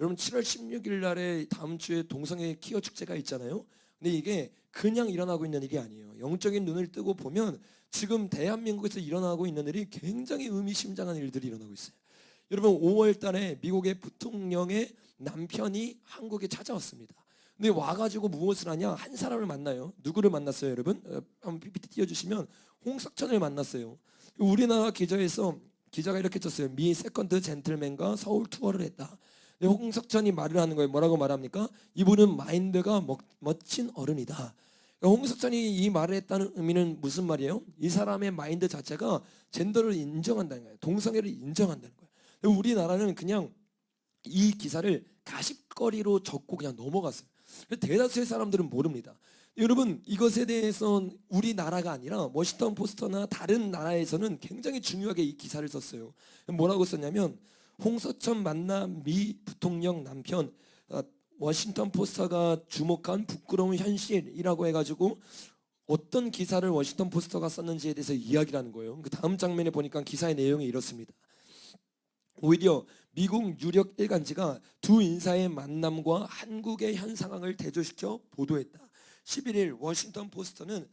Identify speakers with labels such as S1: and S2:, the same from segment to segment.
S1: 여러분 7월 16일 날에 다음 주에 동성애 키어 축제가 있잖아요. 근데 이게 그냥 일어나고 있는 일이 아니에요. 영적인 눈을 뜨고 보면 지금 대한민국에서 일어나고 있는 일이 굉장히 의미심장한 일들이 일어나고 있어요. 여러분 5월 달에 미국의 부통령의 남편이 한국에 찾아왔습니다. 근데 와가지고 무엇을 하냐? 한 사람을 만나요. 누구를 만났어요, 여러분? 한번 PPT 띄워주시면 홍석천을 만났어요. 우리나라 기자가 이렇게 썼어요. 미 세컨드 젠틀맨과 서울 투어를 했다. 근데 홍석천이 말을 하는 거예요. 뭐라고 말합니까? 이분은 마인드가 멋진 어른이다. 홍석천이 이 말을 했다는 의미는 무슨 말이에요? 이 사람의 마인드 자체가 젠더를 인정한다는 거예요. 동성애를 인정한다는 거예요. 우리나라는 그냥 이 기사를 가십거리로 적고 그냥 넘어갔어요. 대다수의 사람들은 모릅니다. 여러분 이것에 대해서 우리나라가 아니라 워싱턴 포스터나 다른 나라에서는 굉장히 중요하게 이 기사를 썼어요. 뭐라고 썼냐면 홍석천 만남 미 부통령 남편, 워싱턴 포스터가 주목한 부끄러운 현실이라고 해가지고 어떤 기사를 워싱턴 포스터가 썼는지에 대해서 이야기를 하는 거예요. 그 다음 장면에 보니까 기사의 내용이 이렇습니다. 오히려 미국 유력 일간지가 두 인사의 만남과 한국의 현 상황을 대조시켜 보도했다. 11일 워싱턴 포스터는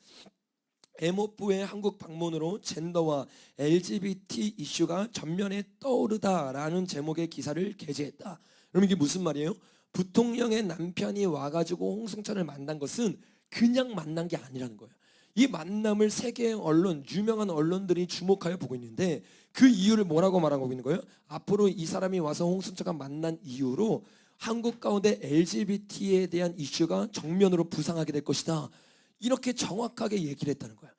S1: 에모프의 한국 방문으로 젠더와 LGBT 이슈가 전면에 떠오르다라는 제목의 기사를 게재했다. 그럼 이게 무슨 말이에요? 부통령의 남편이 와가지고 홍승천을 만난 것은 그냥 만난 게 아니라는 거예요. 이 만남을 세계의 언론, 유명한 언론들이 주목하여 보고 있는데 그 이유를 뭐라고 말하고 있는 거예요? 앞으로 이 사람이 와서 홍승천과 만난 이유로 한국 가운데 LGBT에 대한 이슈가 정면으로 부상하게 될 것이다. 이렇게 정확하게 얘기를 했다는 거예요.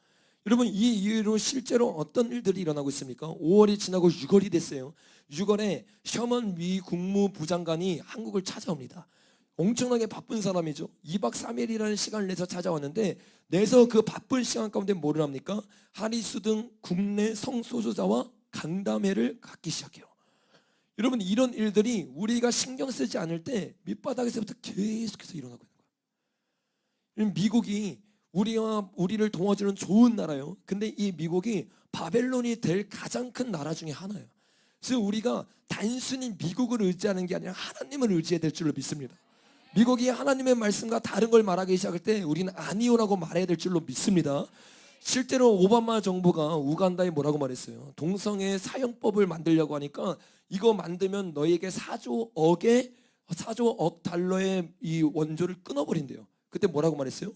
S1: 여러분 이 이유로 실제로 어떤 일들이 일어나고 있습니까? 5월이 지나고 6월이 됐어요. 6월에 셔먼 미 국무부 장관이 한국을 찾아옵니다. 엄청나게 바쁜 사람이죠. 2박 3일이라는 시간을 내서 찾아왔는데 내서 그 바쁜 시간 가운데 뭐를 합니까? 하리수 등 국내 성소수자와 간담회를 갖기 시작해요. 여러분 이런 일들이 우리가 신경 쓰지 않을 때 밑바닥에서부터 계속해서 일어나고 있는 거예요. 미국이 우리를 도와주는 좋은 나라예요. 근데 이 미국이 바벨론이 될 가장 큰 나라 중에 하나예요. 그래서 우리가 단순히 미국을 의지하는 게 아니라 하나님을 의지해야 될 줄로 믿습니다. 미국이 하나님의 말씀과 다른 걸 말하기 시작할 때 우리는 아니오라고 말해야 될 줄로 믿습니다. 실제로 오바마 정부가 우간다에 뭐라고 말했어요? 동성애 사형법을 만들려고 하니까 이거 만들면 너에게 4조 억 달러의 이 원조를 끊어버린대요. 그때 뭐라고 말했어요?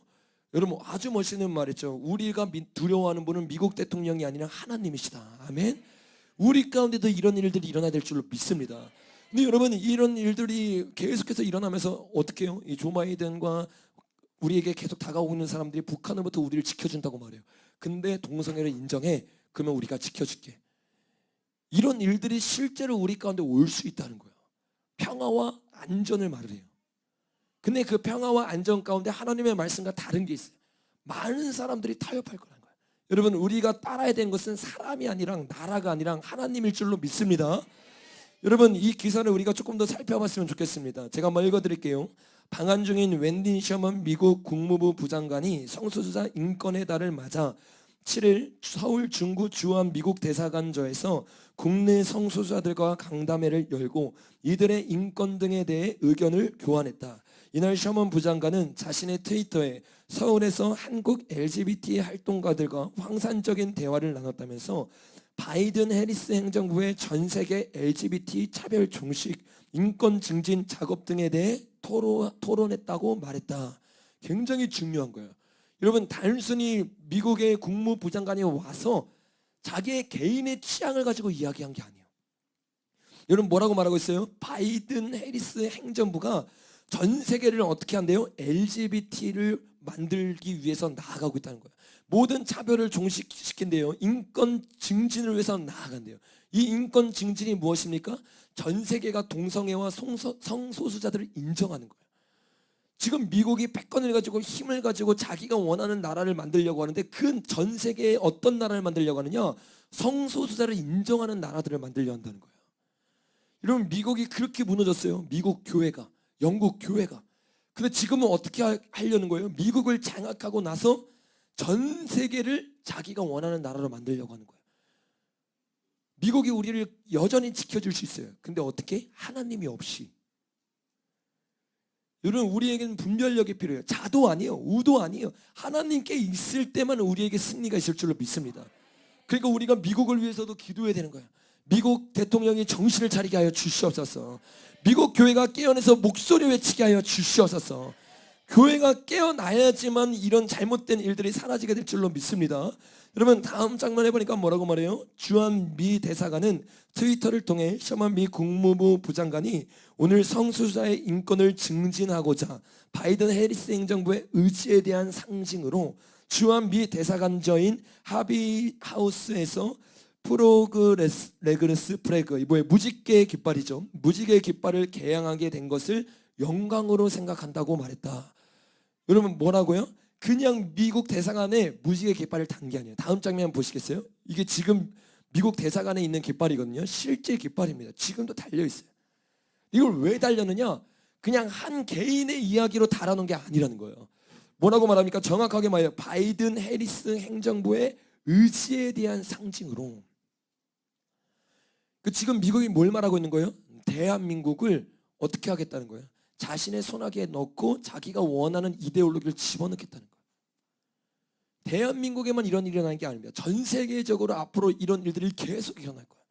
S1: 여러분 아주 멋있는 말이죠. 우리가 두려워하는 분은 미국 대통령이 아니라 하나님이시다. 아멘. 우리 가운데도 이런 일들이 일어나야 될 줄로 믿습니다. 근데 여러분 이런 일들이 계속해서 일어나면서 어떻게 해요? 이 조 바이든과 우리에게 계속 다가오고 있는 사람들이 북한으로부터 우리를 지켜준다고 말해요. 근데 동성애를 인정해. 그러면 우리가 지켜줄게. 이런 일들이 실제로 우리 가운데 올 수 있다는 거예요. 평화와 안전을 말을 해요. 근데 그 평화와 안전 가운데 하나님의 말씀과 다른 게 있어요. 많은 사람들이 타협할 거라는 거예요. 여러분 우리가 따라야 되는 것은 사람이 아니라 나라가 아니라 하나님일 줄로 믿습니다. 여러분 이 기사를 우리가 조금 더 살펴봤으면 좋겠습니다. 제가 한번 읽어드릴게요. 방한 중인 웬디 셔먼 미국 국무부 부장관이 성소수자 인권의 달을 맞아 7일 서울 중구 주한 미국 대사관저에서 국내 성소수자들과 강담회를 열고 이들의 인권 등에 대해 의견을 교환했다. 이날 셔먼 부장관은 자신의 트위터에 서울에서 한국 LGBT 활동가들과 황산적인 대화를 나눴다면서 바이든 해리스 행정부의 전 세계 LGBT 차별 종식, 인권 증진 작업 등에 대해 토론했다고 말했다. 굉장히 중요한 거예요. 여러분 단순히 미국의 국무부 장관이 와서 자기의 개인의 취향을 가지고 이야기한 게 아니에요. 여러분 뭐라고 말하고 있어요? 바이든 해리스 행정부가 전 세계를 어떻게 한대요? LGBT를 만들기 위해서 나아가고 있다는 거예요. 모든 차별을 종식시킨대요. 인권 증진을 위해서 나아간대요. 이 인권 증진이 무엇입니까? 전 세계가 동성애와 성소수자들을 인정하는 거예요. 지금 미국이 패권을 가지고 힘을 가지고 자기가 원하는 나라를 만들려고 하는데 그 전 세계에 어떤 나라를 만들려고 하느냐? 성소수자를 인정하는 나라들을 만들려고 한다는 거예요. 여러분 미국이 그렇게 무너졌어요. 미국 교회가, 영국 교회가. 근데 지금은 어떻게 하려는 거예요? 미국을 장악하고 나서 전 세계를 자기가 원하는 나라로 만들려고 하는 거예요. 미국이 우리를 여전히 지켜줄 수 있어요. 근데 어떻게? 하나님이 없이. 여러분 우리에게는 분별력이 필요해요. 자도 아니에요. 우도 아니에요. 하나님께 있을 때만 우리에게 승리가 있을 줄로 믿습니다. 그러니까 우리가 미국을 위해서도 기도해야 되는 거예요. 미국 대통령이 정신을 차리게 하여 주시옵소서. 미국 교회가 깨어나서 목소리 외치게 하여 주시옵소서. 교회가 깨어나야지만 이런 잘못된 일들이 사라지게 될 줄로 믿습니다. 여러분 다음 장면에 보니까 뭐라고 말해요? 주한 미 대사관은 트위터를 통해 셔먼 미 국무부 부장관이 오늘 성소수자의 인권을 증진하고자 바이든 해리스 행정부의 의지에 대한 상징으로 주한 미 대사관저인 하비 하우스에서 프로그레스 프래그, 이번에 무지개 깃발이죠. 무지개 깃발을 개양하게 된 것을 영광으로 생각한다고 말했다. 여러분 뭐라고요? 그냥 미국 대사관에 무지개 깃발을 단 게 아니에요. 다음 장면 보시겠어요? 이게 지금 미국 대사관에 있는 깃발이거든요. 실제 깃발입니다. 지금도 달려 있어요. 이걸 왜 달렸느냐? 그냥 한 개인의 이야기로 달아놓은 게 아니라는 거예요. 뭐라고 말합니까? 정확하게 말해요. 바이든 해리스 행정부의 의지에 대한 상징으로. 지금 미국이 뭘 말하고 있는 거예요? 대한민국을 어떻게 하겠다는 거예요? 자신의 손아귀에 넣고 자기가 원하는 이데올로기를 집어넣겠다는 거예요. 대한민국에만 이런 일이 일어나는 게 아닙니다. 전 세계적으로 앞으로 이런 일들이 계속 일어날 거예요.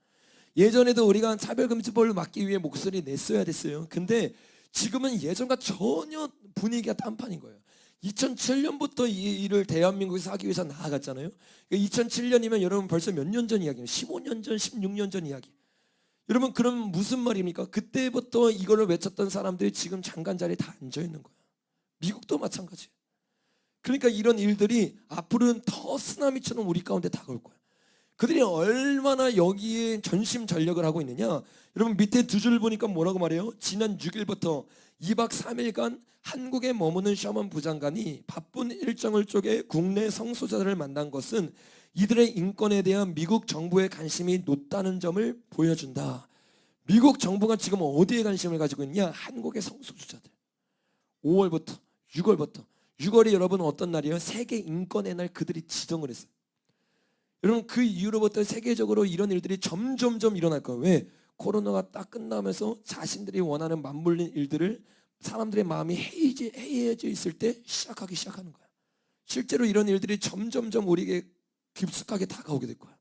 S1: 예전에도 우리가 차별금지법을 막기 위해 목소리 냈어야 됐어요. 근데 지금은 예전과 전혀 분위기가 딴판인 거예요. 2007년부터 이 일을 대한민국에서 하기 위해서 나아갔잖아요. 2007년이면 여러분 벌써 몇 년 전 이야기예요. 15년 전, 16년 전 이야기. 여러분 그럼 무슨 말입니까? 그때부터 이거를 외쳤던 사람들이 지금 장관 자리에 다 앉아 있는 거예요. 미국도 마찬가지예요. 그러니까 이런 일들이 앞으로는 더 쓰나미처럼 우리 가운데 다가올 거예요. 그들이 얼마나 여기에 전심전력을 하고 있느냐. 여러분 밑에 두 줄 보니까 뭐라고 말해요? 지난 6일부터 2박 3일간 한국에 머무는 셔먼 부장관이 바쁜 일정을 쪼개 국내 성소자들을 만난 것은 이들의 인권에 대한 미국 정부의 관심이 높다는 점을 보여준다. 미국 정부가 지금 어디에 관심을 가지고 있냐? 한국의 성소수자들. 5월부터 6월부터 6월이 여러분 어떤 날이에요? 세계 인권의 날 그들이 지정을 했어요. 여러분 그 이후로부터 세계적으로 이런 일들이 점점점 일어날 거예요. 왜? 코로나가 딱 끝나면서 자신들이 원하는 맞물린 일들을 사람들의 마음이 해이해져 있을 때 시작하는 거야. 실제로 이런 일들이 점점점 우리에게 깊숙하게 다가오게 될 거야.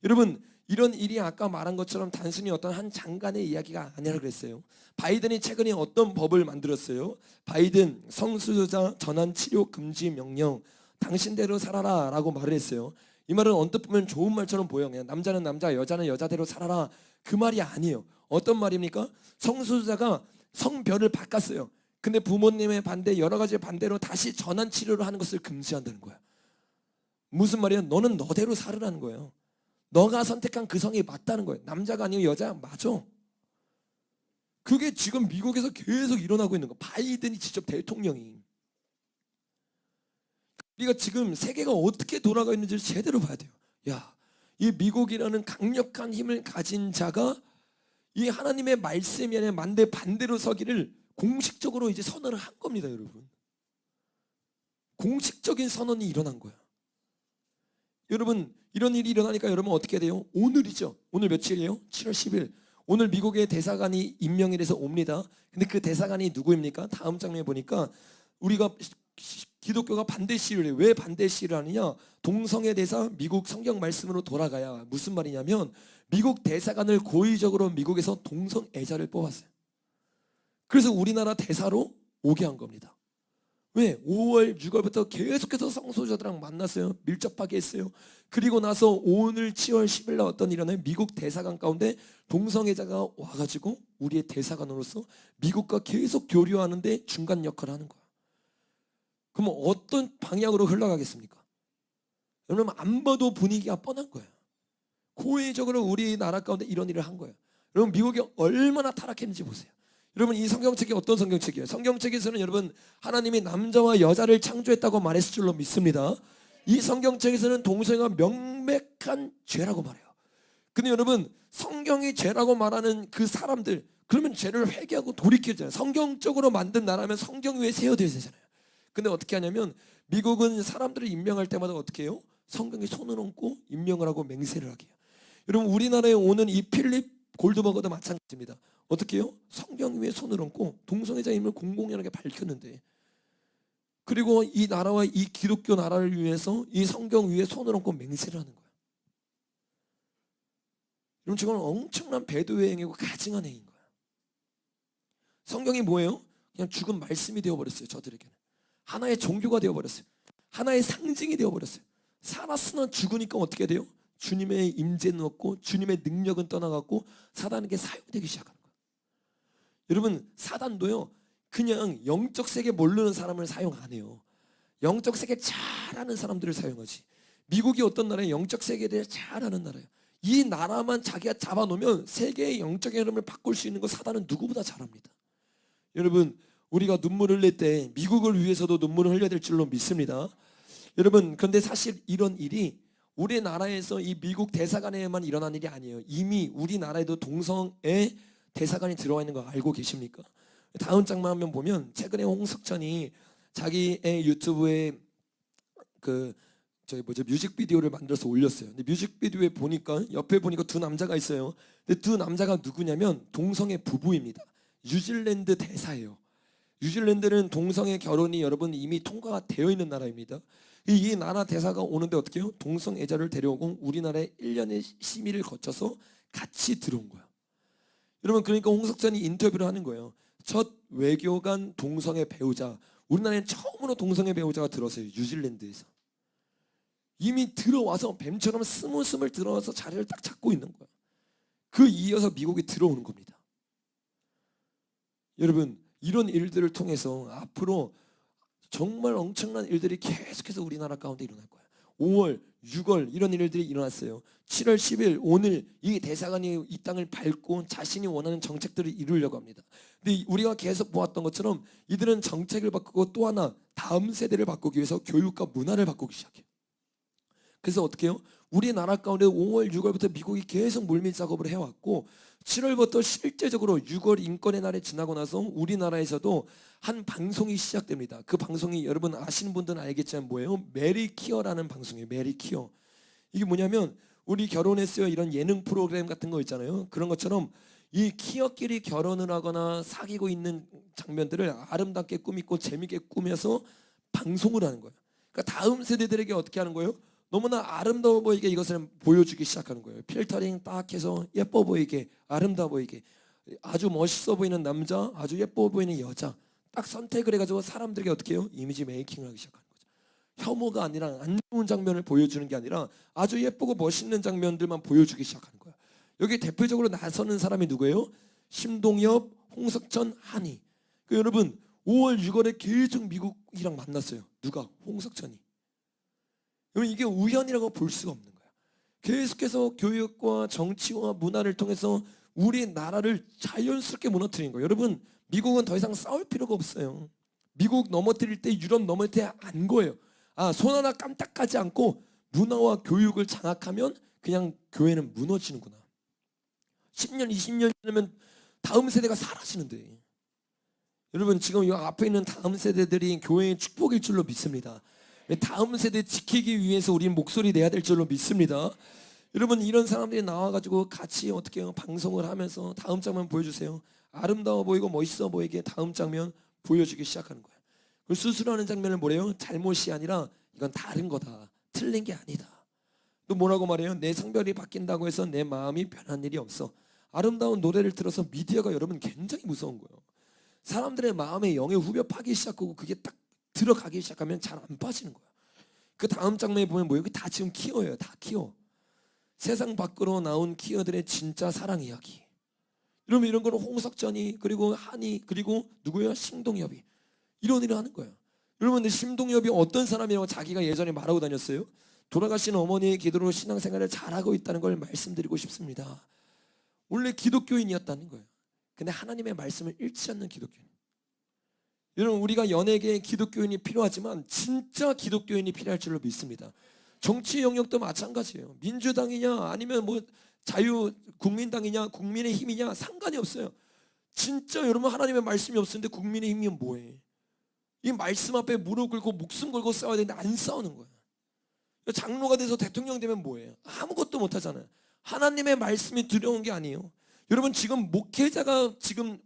S1: 여러분 이런 일이 아까 말한 것처럼 단순히 어떤 한 장관의 이야기가 아니라 그랬어요. 바이든이 최근에 어떤 법을 만들었어요? 바이든 성소수자 전환 치료 금지 명령 당신대로 살아라 라고 말을 했어요. 이 말은 언뜻 보면 좋은 말처럼 보여요. 그냥 남자는 남자, 여자는 여자대로 살아라 그 말이 아니에요. 어떤 말입니까? 성소수자가 성별을 바꿨어요. 근데 부모님의 반대 여러 가지 반대로 다시 전환 치료를 하는 것을 금지한다는 거야. 무슨 말이야? 너는 너대로 살으라는 거예요. 너가 선택한 그 성이 맞다는 거예요. 남자가 아니고 여자야 맞아. 그게 지금 미국에서 계속 일어나고 있는 거. 바이든이 직접 대통령이. 우리가 지금 세계가 어떻게 돌아가 있는지를 제대로 봐야 돼요. 야, 이 미국이라는 강력한 힘을 가진 자가 이 하나님의 말씀이 아니라 반대로 서기를 공식적으로 이제 선언을 한 겁니다, 여러분. 공식적인 선언이 일어난 거야. 여러분 이런 일이 일어나니까 여러분 어떻게 돼요? 오늘이죠. 오늘 며칠이에요? 7월 10일. 오늘 미국의 대사관이 임명이 돼서 옵니다. 근데 그 대사관이 누구입니까? 다음 장면에 보니까 우리가 기독교가 반대 시위를 해요. 왜 반대 시위를 하느냐? 동성애 대사 미국 성경 말씀으로 돌아가야. 무슨 말이냐면 미국 대사관을 고의적으로 미국에서 동성애자를 뽑았어요. 그래서 우리나라 대사로 오게 한 겁니다. 왜? 5월, 6월부터 계속해서 성소수자들랑 만났어요. 밀접하게 했어요. 그리고 나서 오늘 7월 10일 날 어떤 일이 일어나요? 미국 대사관 가운데 동성애자가 와가지고 우리의 대사관으로서 미국과 계속 교류하는데 중간 역할을 하는 거야. 그러면 어떤 방향으로 흘러가겠습니까? 여러분 안 봐도 분위기가 뻔한 거예요. 고의적으로 우리나라 가운데 이런 일을 한 거예요. 여러분 미국이 얼마나 타락했는지 보세요. 여러분 이 성경책이 어떤 성경책이에요? 성경책에서는 여러분 하나님이 남자와 여자를 창조했다고 말했을 줄로 믿습니다. 이 성경책에서는 동성애가 명백한 죄라고 말해요. 근데 여러분 성경이 죄라고 말하는 그 사람들 그러면 죄를 회개하고 돌이키잖아요. 성경적으로 만든 나라면 성경 위에 세워져야 되잖아요. 근데 어떻게 하냐면 미국은 사람들을 임명할 때마다 어떻게 해요? 성경에 손을 얹고 임명을 하게 해요. 여러분 우리나라에 오는 이 필립 골드버거도 마찬가지입니다. 어떻게 해요? 성경 위에 손을 얹고 동성애자임을 공공연하게 밝혔는데, 그리고 이 나라와 이 기독교 나라를 위해서 이 성경 위에 손을 얹고 맹세를 하는 거예요. 여러분, 저건 엄청난 배도의 행위고 가증한 행위인 거예요. 성경이 뭐예요? 그냥 죽은 말씀이 되어버렸어요. 저들에게는 하나의 종교가 되어버렸어요. 하나의 상징이 되어버렸어요. 살았으나 죽으니까 어떻게 돼요? 주님의 임재는 없고 주님의 능력은 떠나갔고 사단에게 사용되기 시작하는 거예요. 여러분, 사단도요 그냥 영적 세계 모르는 사람을 사용 안 해요. 영적 세계 잘 아는 사람들을 사용하지. 미국이 어떤 나라예요? 영적 세계에 대해 잘 아는 나라예요. 이 나라만 자기가 잡아놓으면 세계의 영적 흐름을 바꿀 수 있는 거 사단은 누구보다 잘합니다. 여러분, 우리가 눈물을 흘릴 때 미국을 위해서도 눈물을 흘려야 될 줄로 믿습니다. 여러분, 그런데 사실 이런 일이 우리나라에서 이 미국 대사관에만 일어난 일이 아니에요. 이미 우리나라에도 동성애 대사관이 들어와 있는 거 알고 계십니까? 다음 장만 한번 보면, 최근에 홍석천이 자기의 유튜브에 뮤직비디오를 만들어서 올렸어요. 근데 뮤직비디오에 보니까 옆에 보니까 두 남자가 있어요. 근데 두 남자가 누구냐면 동성애 부부입니다. 뉴질랜드 대사예요. 뉴질랜드는 동성애 결혼이 여러분 이미 통과가 되어 있는 나라입니다. 이 나라 대사가 오는데 어떻게 해요? 동성애자를 데려오고 우리나라에 1년의 심의를 거쳐서 같이 들어온 거예요. 여러분, 그러니까 홍석천이 인터뷰를 하는 거예요. 첫 외교관 동성애 배우자, 우리나라에 처음으로 동성애 배우자가 들어왔어요. 뉴질랜드에서. 이미 들어와서 뱀처럼 스물스물 들어와서 자리를 딱 잡고 있는 거예요. 그 이어서 미국이 들어오는 겁니다. 여러분, 이런 일들을 통해서 앞으로 정말 엄청난 일들이 계속해서 우리나라 가운데 일어날 거예요. 5월, 6월 이런 일들이 일어났어요. 7월 10일 오늘 이 대사관이 이 땅을 밟고 자신이 원하는 정책들을 이루려고 합니다. 근데 우리가 계속 보았던 것처럼 이들은 정책을 바꾸고 또 하나 다음 세대를 바꾸기 위해서 교육과 문화를 바꾸기 시작해요. 그래서 어떻게 해요? 우리나라 가운데 5월, 6월부터 미국이 계속 물밑 작업을 해왔고 7월부터 실제적으로 6월 인권의 날이 지나고 나서 우리나라에서도 한 방송이 시작됩니다. 그 방송이 여러분 아시는 분들은 알겠지만 뭐예요? 메리 키어라는 방송이에요. 메리 키어. 이게 뭐냐면 우리 결혼했어요 이런 예능 프로그램 같은 거 있잖아요. 그런 것처럼 이 키어끼리 결혼을 하거나 사귀고 있는 장면들을 아름답게 꾸미고 재밌게 꾸며서 방송을 하는 거예요. 그러니까 다음 세대들에게 어떻게 하는 거예요? 너무나 아름다워 보이게 이것을 보여주기 시작하는 거예요. 필터링 딱 해서 예뻐 보이게, 아름다워 보이게, 아주 멋있어 보이는 남자, 아주 예뻐 보이는 여자 딱 선택을 해가지고 사람들에게 어떻게 해요? 이미지 메이킹을 하기 시작하는 거죠. 혐오가 아니라 안 좋은 장면을 보여주는 게 아니라 아주 예쁘고 멋있는 장면들만 보여주기 시작하는 거예요. 여기 대표적으로 나서는 사람이 누구예요? 심동엽, 홍석천, 한이. 여러분 5월, 6월에 계속 미국이랑 만났어요. 누가? 홍석천이. 여러분, 이게 우연이라고 볼 수가 없는 거예요. 계속해서 교육과 정치와 문화를 통해서 우리나라를 자연스럽게 무너뜨린 거예요. 여러분, 미국은 더 이상 싸울 필요가 없어요. 미국 넘어뜨릴 때 유럽 넘어뜨릴 때 안 거예요. 손 하나 깜짝하지 않고 문화와 교육을 장악하면 그냥 교회는 무너지는구나. 10년, 20년 지나면 다음 세대가 사라지는데, 여러분 지금 이 앞에 있는 다음 세대들이 교회의 축복일 줄로 믿습니다. 다음 세대 지키기 위해서 우리는 목소리 내야 될 줄로 믿습니다. 여러분, 이런 사람들이 나와가지고 같이 어떻게 해요? 방송을 하면서 다음 장면 보여주세요. 아름다워 보이고 멋있어 보이게 다음 장면 보여주기 시작하는 거예요. 그리고 수술하는 장면을 뭐래요? 잘못이 아니라 이건 다른 거다. 틀린 게 아니다. 또 뭐라고 말해요? 내 성별이 바뀐다고 해서 내 마음이 변한 일이 없어. 아름다운 노래를 들어서 미디어가 여러분 굉장히 무서운 거예요. 사람들의 마음에 영의 후벼 파기 시작하고 그게 딱 들어가기 시작하면 잘 안 빠지는 거야. 그 다음 장면에 보면 뭐예요? 다 지금 키어예요. 다 키어. 세상 밖으로 나온 키어들의 진짜 사랑 이야기. 여러분, 이런 거는 홍석천이, 그리고 한이, 그리고 누구예요? 심동엽이 이런 일을 하는 거예요. 여러분, 근데 심동엽이 어떤 사람이라고 자기가 예전에 말하고 다녔어요? 돌아가신 어머니의 기도로 신앙생활을 잘하고 있다는 걸 말씀드리고 싶습니다. 원래 기독교인이었다는 거예요. 근데 하나님의 말씀을 잃지 않는 기독교인. 여러분, 우리가 연예계에 기독교인이 필요하지만 진짜 기독교인이 필요할 줄로 믿습니다. 정치 영역도 마찬가지예요. 민주당이냐 아니면 뭐 자유국민당이냐 국민의힘이냐 상관이 없어요. 진짜 여러분 하나님의 말씀이 없었는데 국민의힘이 뭐해? 이 말씀 앞에 무릎 꿇고 목숨 걸고 싸워야 되는데 안 싸우는 거예요. 장로가 돼서 대통령 되면 뭐해요? 아무것도 못하잖아요. 하나님의 말씀이 두려운 게 아니에요. 여러분 지금 목회자가 지금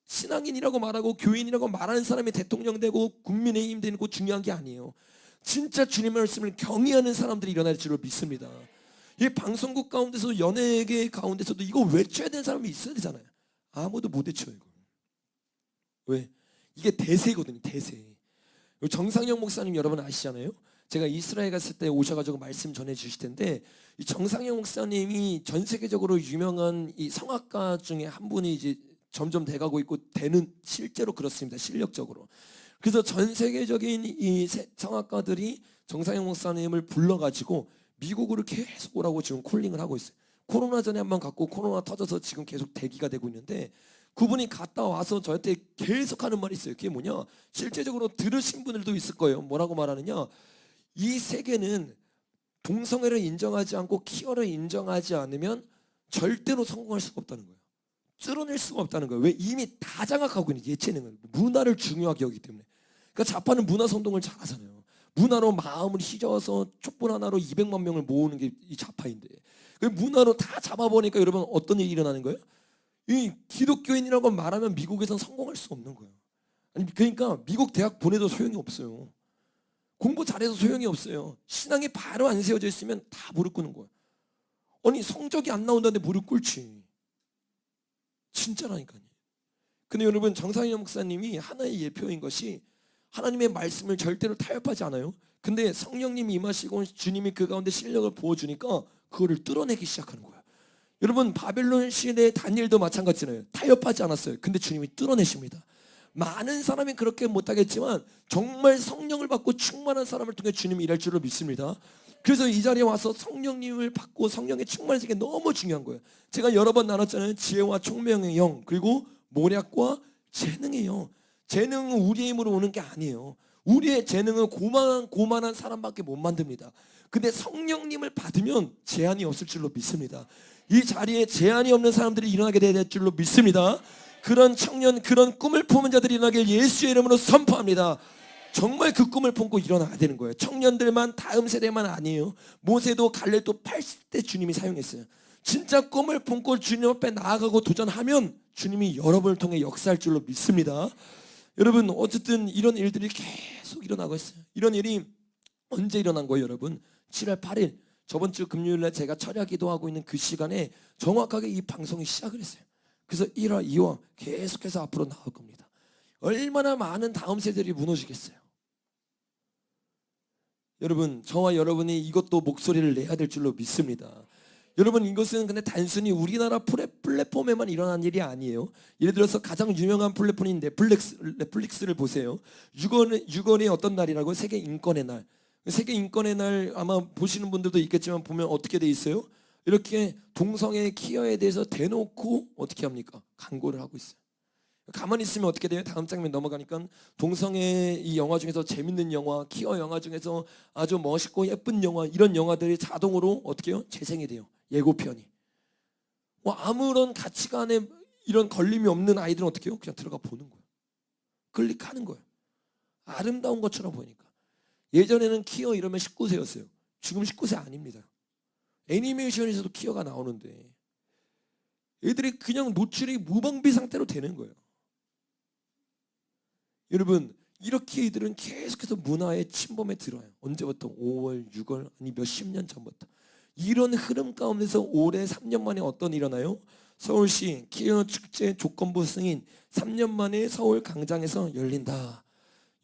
S1: 신앙인이라고 말하고 교인이라고 말하는 사람이 대통령 되고 국민의힘 되는 거 중요한 게 아니에요. 진짜 주님의 말씀을 경외하는 사람들이 일어날 줄로 믿습니다. 이 방송국 가운데서 연예계 가운데서도 이거 외쳐야 되는 사람이 있어야 되잖아요. 아무도 못 외쳐요 이거. 왜? 이게 대세거든요. 대세. 정상영 목사님 여러분 아시잖아요. 제가 이스라엘 갔을 때 오셔가지고 말씀 전해 주실 텐데, 이 정상영 목사님이 전 세계적으로 유명한 이 성악가 중에 한 분이 이제 점점 돼가고 있고 되는, 실제로 그렇습니다. 실력적으로. 그래서 전 세계적인 이 성악가들이 정상영 목사님을 불러가지고 미국으로 계속 오라고 지금 콜링을 하고 있어요. 코로나 전에 한번 갔고 코로나 터져서 지금 계속 대기가 되고 있는데, 그분이 갔다 와서 저한테 계속 하는 말이 있어요. 그게 뭐냐, 실제적으로 들으신 분들도 있을 거예요. 뭐라고 말하느냐, 이 세계는 동성애를 인정하지 않고 퀴어를 인정하지 않으면 절대로 성공할 수가 없다는 거예요. 뚫어낼 수가 없다는 거예요. 왜? 이미 다 장악하고 있는 예체능을, 문화를 중요하게 여기기 때문에. 그러니까 좌파는 문화 선동을 잘하잖아요. 문화로 마음을 휘저어서 촛불 하나로 200만 명을 모으는 게 이 좌파인데, 그 문화로 다 잡아보니까 여러분 어떤 일이 일어나는 거예요? 이 기독교인이라고 말하면 미국에선 성공할 수 없는 거예요. 아니, 그러니까 미국 대학 보내도 소용이 없어요. 공부 잘해도 소용이 없어요. 신앙이 바로 안 세워져 있으면 다 무릎 꿇는 거예요. 아니, 성적이 안 나온다는데 무릎 꿇지. 진짜라니까요. 근데 여러분, 정상현 목사님이 하나의 예표인 것이, 하나님의 말씀을 절대로 타협하지 않아요. 근데 성령님이 임하시고 주님이 그 가운데 실력을 부어주니까 그거를 뚫어내기 시작하는 거예요. 여러분, 바벨론 시대의 다니엘도 마찬가지잖아요. 타협하지 않았어요. 근데 주님이 뚫어내십니다. 많은 사람이 그렇게 못하겠지만 정말 성령을 받고 충만한 사람을 통해 주님이 일할 줄로 믿습니다. 그래서 이 자리에 와서 성령님을 받고 성령에 충만해지는 게 너무 중요한 거예요. 제가 여러 번 나눴잖아요. 지혜와 총명의 영, 그리고 모략과 재능의 영. 재능은 우리의 힘으로 오는 게 아니에요. 우리의 재능은 고만한 사람밖에 못 만듭니다. 근데 성령님을 받으면 제한이 없을 줄로 믿습니다. 이 자리에 제한이 없는 사람들이 일어나게 될 줄로 믿습니다. 그런 청년, 그런 꿈을 품은 자들이 일어나길 예수의 이름으로 선포합니다. 정말 그 꿈을 품고 일어나야 되는 거예요. 청년들만, 다음 세대만 아니에요. 모세도 갈렙도 80대 주님이 사용했어요. 진짜 꿈을 품고 주님 앞에 나아가고 도전하면 주님이 여러분을 통해 역사할 줄로 믿습니다. 여러분, 어쨌든 이런 일들이 계속 일어나고 있어요. 이런 일이 언제 일어난 거예요, 여러분? 7월 8일 저번 주 금요일날 제가 철야 기도하고 있는 그 시간에 정확하게 이 방송이 시작을 했어요. 그래서 1화, 2화 계속해서 앞으로 나올 겁니다. 얼마나 많은 다음 세대들이 무너지겠어요. 여러분, 저와 여러분이 이것도 목소리를 내야 될 줄로 믿습니다. 여러분, 이것은 근데 단순히 우리나라 플랫폼에만 일어난 일이 아니에요. 예를 들어서 가장 유명한 플랫폼인 넷플릭스를 보세요. 6월이 어떤 날이라고? 세계 인권의 날. 세계 인권의 날 아마 보시는 분들도 있겠지만 보면 어떻게 돼 있어요? 이렇게 동성애 퀴어에 대해서 대놓고 어떻게 합니까? 광고를 하고 있어요. 가만히 있으면 어떻게 돼요? 다음 장면 넘어가니까 동성애 이 영화 중에서 재밌는 영화, 퀴어 영화 중에서 아주 멋있고 예쁜 영화, 이런 영화들이 자동으로 어떻게 해요? 재생이 돼요. 예고편이. 아무런 가치관에 이런 걸림이 없는 아이들은 어떻게 해요? 그냥 들어가 보는 거예요. 클릭하는 거예요. 아름다운 것처럼 보이니까. 예전에는 퀴어 이러면 19세였어요. 지금 19세 아닙니다. 애니메이션에서도 퀴어가 나오는데 애들이 그냥 노출이 무방비 상태로 되는 거예요. 여러분, 이렇게 이들은 계속해서 문화의 침범에 들어요. 언제부터? 5월, 6월, 아니 몇십 년 전부터. 이런 흐름 가운데서 올해 3년 만에 어떤 일이 일어나요? 서울시 퀴어 축제 조건부 승인 3년 만에 서울 광장에서 열린다.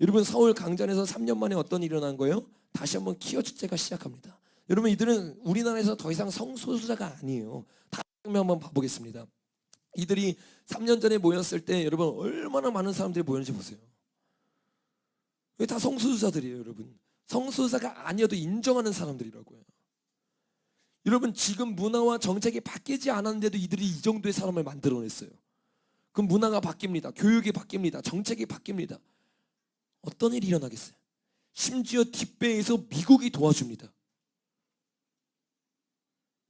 S1: 여러분, 서울 광장에서 3년 만에 어떤 일이 일어난 거예요? 다시 한번 퀴어 축제가 시작합니다. 여러분, 이들은 우리나라에서 더 이상 성소수자가 아니에요. 다음 장면 한번 봐보겠습니다. 이들이 3년 전에 모였을 때 여러분 얼마나 많은 사람들이 모였는지 보세요. 왜 다 성소수자들이에요, 여러분? 성소수자가 아니어도 인정하는 사람들이라고요. 여러분, 지금 문화와 정책이 바뀌지 않았는데도 이들이 이 정도의 사람을 만들어냈어요. 그럼 문화가 바뀝니다. 교육이 바뀝니다. 정책이 바뀝니다. 어떤 일이 일어나겠어요? 심지어 뒷배에서 미국이 도와줍니다.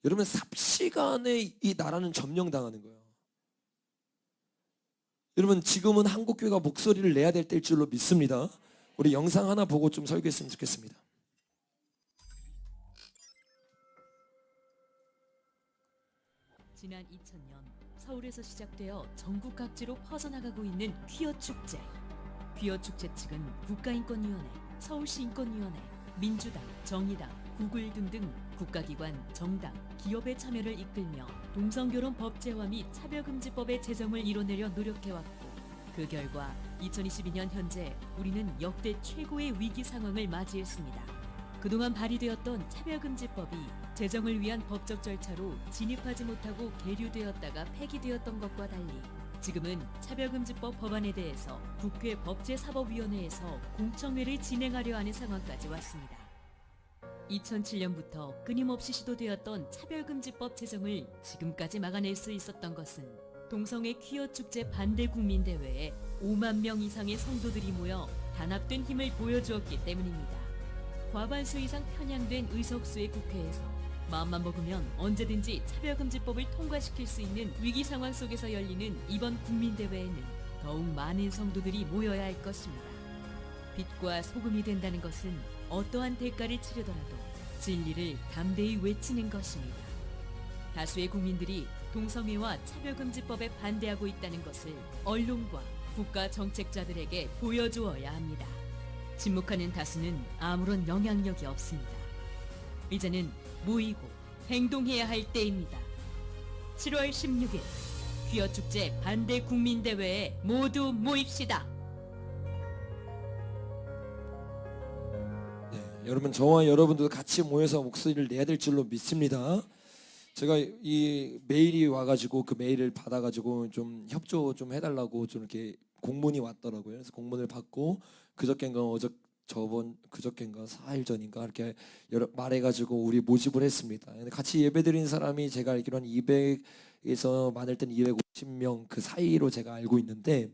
S1: 여러분, 삽시간에 이 나라는 점령당하는 거예요. 여러분, 지금은 한국교회가 목소리를 내야 될 때일 줄로 믿습니다. 우리 영상 하나 보고 좀 설교했으면 좋겠습니다.
S2: 지난 2000년 서울에서 시작되어 전국 각지로 퍼져나가고 있는 퀴어 축제. 퀴어 축제 측은 국가인권위원회, 서울시 인권위원회, 민주당, 정의당, 구글 등등 국가기관, 정당, 기업의 참여를 이끌며 동성결혼 법제화 및 차별금지법의 제정을 이뤄내려 노력해왔고, 그 결과 2022년 현재 우리는 역대 최고의 위기 상황을 맞이했습니다. 그동안 발의되었던 차별금지법이 제정을 위한 법적 절차로 진입하지 못하고 계류되었다가 폐기되었던 것과 달리 지금은 차별금지법 법안에 대해서 국회 법제사법위원회에서 공청회를 진행하려 하는 상황까지 왔습니다. 2007년부터 끊임없이 시도되었던 차별금지법 제정을 지금까지 막아낼 수 있었던 것은 동성애 퀴어 축제 반대 국민대회에 5만 명 이상의 성도들이 모여 단합된 힘을 보여주었기 때문입니다. 과반수 이상 편향된 의석수의 국회에서 마음만 먹으면 언제든지 차별금지법을 통과시킬 수 있는 위기 상황 속에서 열리는 이번 국민대회에는 더욱 많은 성도들이 모여야 할 것입니다. 빛과 소금이 된다는 것은 어떠한 대가를 치르더라도 진리를 담대히 외치는 것입니다. 다수의 국민들이 동성애와 차별금지법에 반대하고 있다는 것을 언론과 국가 정책자들에게 보여주어야 합니다. 침묵하는 다수는 아무런 영향력이 없습니다. 이제는 모이고 행동해야 할 때입니다. 7월 16일 퀴어 축제 반대 국민대회에 모두 모입시다.
S1: 여러분, 저와 여러분도 같이 모여서 목소리를 내야 될 줄로 믿습니다. 제가 이 메일이 와가지고 그 메일을 받아가지고 좀 협조 좀 해달라고 좀 이렇게 공문이 왔더라고요. 그래서 공문을 받고 그저께인가 그저께인가 4일 전인가 이렇게 말해가지고 우리 모집을 했습니다. 같이 예배드린 사람이 제가 알기로 한 200에서 많을 때는 250명 그 사이로 제가 알고 있는데,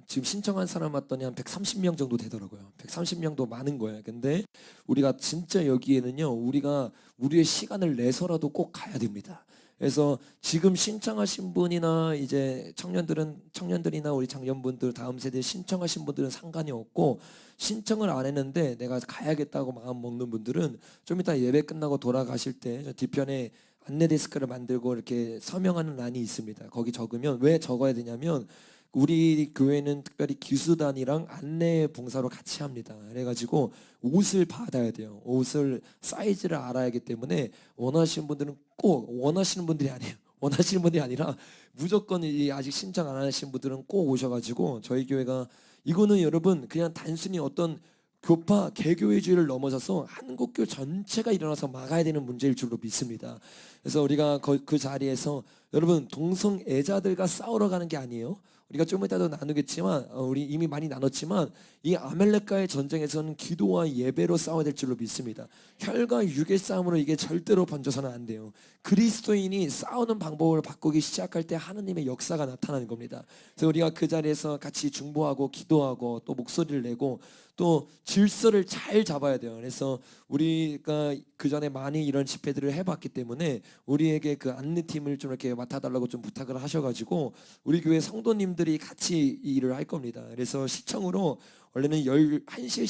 S1: 지금 신청한 사람 왔더니 한 130명 정도 되더라고요. 130명도 많은 거예요. 근데 우리가 진짜 여기에는요, 우리가 우리의 시간을 내서라도 꼭 가야 됩니다. 그래서 지금 신청하신 분이나 이제 청년들이나 우리 장년분들, 다음 세대 신청하신 분들은 상관이 없고, 신청을 안 했는데 내가 가야겠다고 마음 먹는 분들은 좀 이따 예배 끝나고 돌아가실 때 뒤편에 안내 데스크를 만들고 이렇게 서명하는 란이 있습니다. 거기 적으면, 왜 적어야 되냐면 우리 교회는 특별히 기수단이랑 안내 봉사로 같이 합니다. 그래가지고 옷을 받아야 돼요. 옷을 사이즈를 알아야 하기 때문에 원하시는 분들은 꼭, 원하시는 분들이 아니에요. 원하시는 분들이 아니라 무조건 아직 신청 안 하신 분들은 꼭 오셔가지고, 저희 교회가 이거는 여러분 그냥 단순히 어떤 교파 개교회주의를 넘어서서 한국교 전체가 일어나서 막아야 되는 문제일 줄로 믿습니다. 그래서 우리가 그 자리에서 여러분 동성애자들과 싸우러 가는 게 아니에요. 우리가 좀 이따도 나누겠지만 우리 이미 많이 나눴지만 이 아멜렉과의 전쟁에서는 기도와 예배로 싸워야 될 줄로 믿습니다. 혈과 육의 싸움으로 이게 절대로 번져서는 안 돼요. 그리스도인이 싸우는 방법을 바꾸기 시작할 때 하나님의 역사가 나타나는 겁니다. 그래서 우리가 그 자리에서 같이 중보하고 기도하고 또 목소리를 내고 또 질서를 잘 잡아야 돼요. 그래서 우리가 그 전에 많이 이런 집회들을 해봤기 때문에 우리에게 그 안내팀을 좀 이렇게 맡아달라고 좀 부탁을 하셔가지고 우리 교회 성도님들이 같이 이 일을 할 겁니다. 그래서 시청으로 원래는 1시에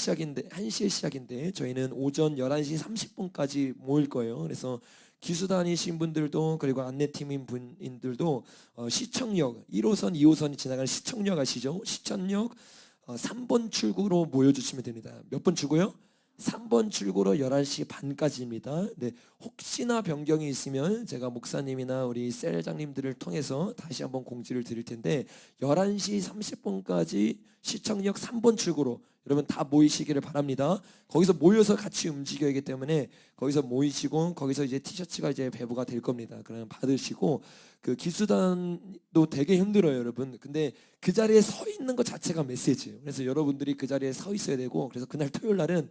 S1: 시작인데 저희는 오전 11시 30분까지 모일 거예요. 그래서 기수단이신 분들도 그리고 안내팀인 분들도 시청역 1호선, 2호선이 지나가는 시청역 아시죠? 시청역 3번 출구로 모여주시면 됩니다. 몇 번 출구요? 3번 출구로 11시 반까지입니다. 네, 혹시나 변경이 있으면 제가 목사님이나 우리 셀장님들을 통해서 다시 한번 공지를 드릴 텐데 11시 30분까지 시청역 3번 출구로 여러분 다 모이시기를 바랍니다. 거기서 모여서 같이 움직여야 하기 때문에 거기서 모이시고 거기서 이제 티셔츠가 이제 배부가 될 겁니다. 그럼 받으시고 그 기수단도 되게 힘들어요, 여러분. 근데 그 자리에 서 있는 것 자체가 메시지예요. 그래서 여러분들이 그 자리에 서 있어야 되고 그래서 그날 토요일 날은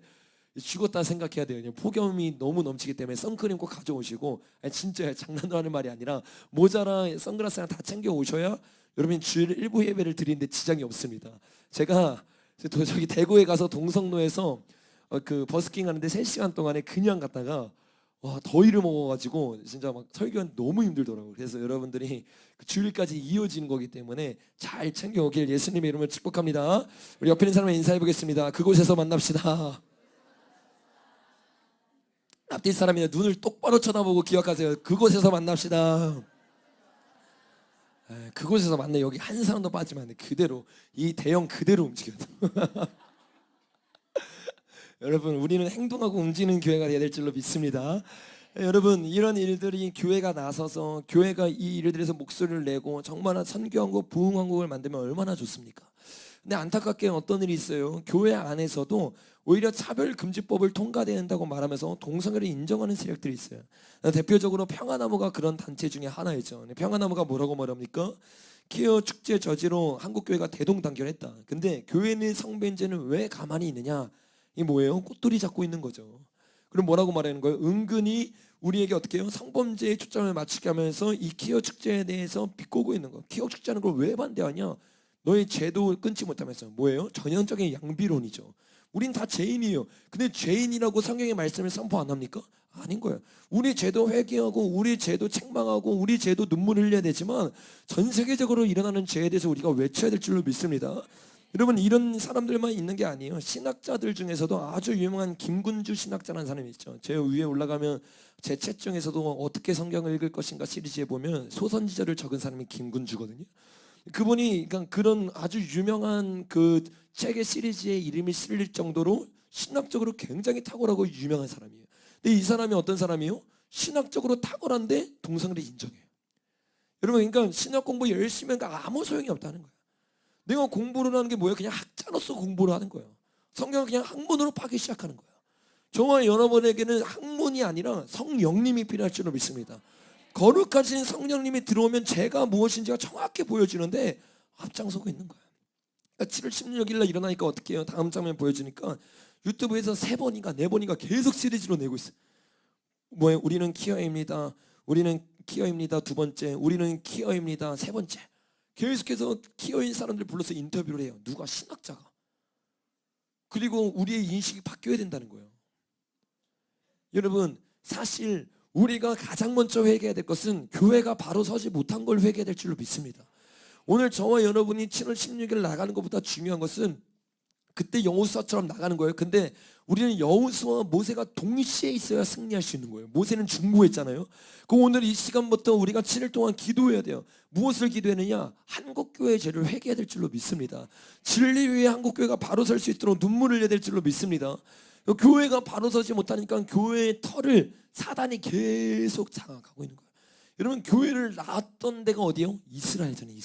S1: 죽었다 생각해야 돼요. 폭염이 너무 넘치기 때문에 선크림 꼭 가져오시고, 아니 진짜 장난도 하는 말이 아니라 모자랑 선글라스랑 다 챙겨 오셔야 여러분이 주일 일부 예배를 드리는데 지장이 없습니다. 제가 저기 대구에 가서 동성로에서 그 버스킹 하는데 3시간 동안에 그냥 갔다가 와 더위를 먹어가지고 진짜 막 설교는 너무 힘들더라고요. 그래서 여러분들이 그 주일까지 이어지는 거기 때문에 잘 챙겨오길 예수님의 이름으로 축복합니다. 우리 옆에 있는 사람을 인사해 보겠습니다. 그곳에서 만납시다. 앞뒤 사람이 눈을 똑바로 쳐다보고 기억하세요. 그곳에서 만납시다. 그곳에서 만나 여기 한 사람도 빠지면 안 돼. 그대로 이 대형 그대로 움직여야 돼. 여러분 우리는 행동하고 움직이는 교회가 되어야 될 줄로 믿습니다. 여러분 이런 일들이 교회가 나서서 교회가 이 일들에서 목소리를 내고 정말 선교한국 부흥한국을 만들면 얼마나 좋습니까? 근데 안타깝게 어떤 일이 있어요. 교회 안에서도 오히려 차별금지법을 통과된다고 말하면서 동성애를 인정하는 세력들이 있어요. 대표적으로 평화나무가 그런 단체 중에 하나이죠. 평화나무가 뭐라고 말합니까? 퀴어 축제 저지로 한국교회가 대동단결했다. 근데 교회 내 성범죄는 왜 가만히 있느냐? 이 뭐예요? 꽃돌이 잡고 있는 거죠. 그럼 뭐라고 말하는 거예요? 은근히 우리에게 어떻게 해요? 성범죄에 초점을 맞추게 하면서 이 퀴어 축제에 대해서 비꼬고 있는 거예요. 퀴어 축제하는 걸 왜 반대하냐? 너의 죄도 끊지 못하면서 뭐예요? 전형적인 양비론이죠. 우린 다 죄인이에요. 근데 죄인이라고 성경의 말씀을 선포 안 합니까? 아닌 거예요. 우리 죄도 회개하고 우리 죄도 책망하고 우리 죄도 눈물 흘려야 되지만 전 세계적으로 일어나는 죄에 대해서 우리가 외쳐야 될 줄로 믿습니다. 여러분 이런 사람들만 있는 게 아니에요. 신학자들 중에서도 아주 유명한 김군주 신학자라는 사람이 있죠. 제 위에 올라가면 제 책 중에서도 어떻게 성경을 읽을 것인가 시리즈에 보면 소선지자를 적은 사람이 김군주거든요. 그분이 그러니까 그런 아주 유명한 그 책의 시리즈에 이름이 실릴 정도로 신학적으로 굉장히 탁월하고 유명한 사람이에요. 근데 이 사람이 어떤 사람이에요? 신학적으로 탁월한데 동성애를 인정해요. 여러분 그러니까 신학 공부 열심히 하니까 아무 소용이 없다는 거예요. 내가 공부를 하는 게 뭐예요? 그냥 학자로서 공부를 하는 거예요. 성경을 그냥 학문으로 파기 시작하는 거예요. 저와 여러분에게는 학문이 아니라 성령님이 필요할 줄로 믿습니다. 거룩하신 성령님이 들어오면 죄가 무엇인지가 정확히 보여지는데 앞장서고 있는 거예요. 그러니까 7월 16일 날 일어나니까 어떻게 해요? 다음 장면 보여주니까 유튜브에서 3번인가 4번인가 계속 시리즈로 내고 있어요. 뭐예요? 우리는 퀴어입니다. 우리는 퀴어입니다. 2번째. 우리는 퀴어입니다. 3번째. 계속해서 퀴어인 사람들 불러서 인터뷰를 해요. 누가? 신학자가. 그리고 우리의 인식이 바뀌어야 된다는 거예요. 여러분 사실 우리가 가장 먼저 회개해야 될 것은 교회가 바로 서지 못한 걸 회개해야 될 줄로 믿습니다. 오늘 저와 여러분이 7월 16일 나가는 것보다 중요한 것은 그때 여호수아처럼 나가는 거예요. 근데 우리는 여호수아와 모세가 동시에 있어야 승리할 수 있는 거예요. 모세는 중보했잖아요. 그 오늘 이 시간부터 우리가 7일 동안 기도해야 돼요. 무엇을 기도했느냐? 한국교회의 죄를 회개해야 될 줄로 믿습니다. 진리 위에 한국교회가 바로 설 수 있도록 눈물을 흘려야 될 줄로 믿습니다. 교회가 바로 서지 못하니까 교회의 털을 사단이 계속 장악하고 있는 거예요. 여러분 교회를 낳았던 데가 어디요? 이스라엘이잖아요.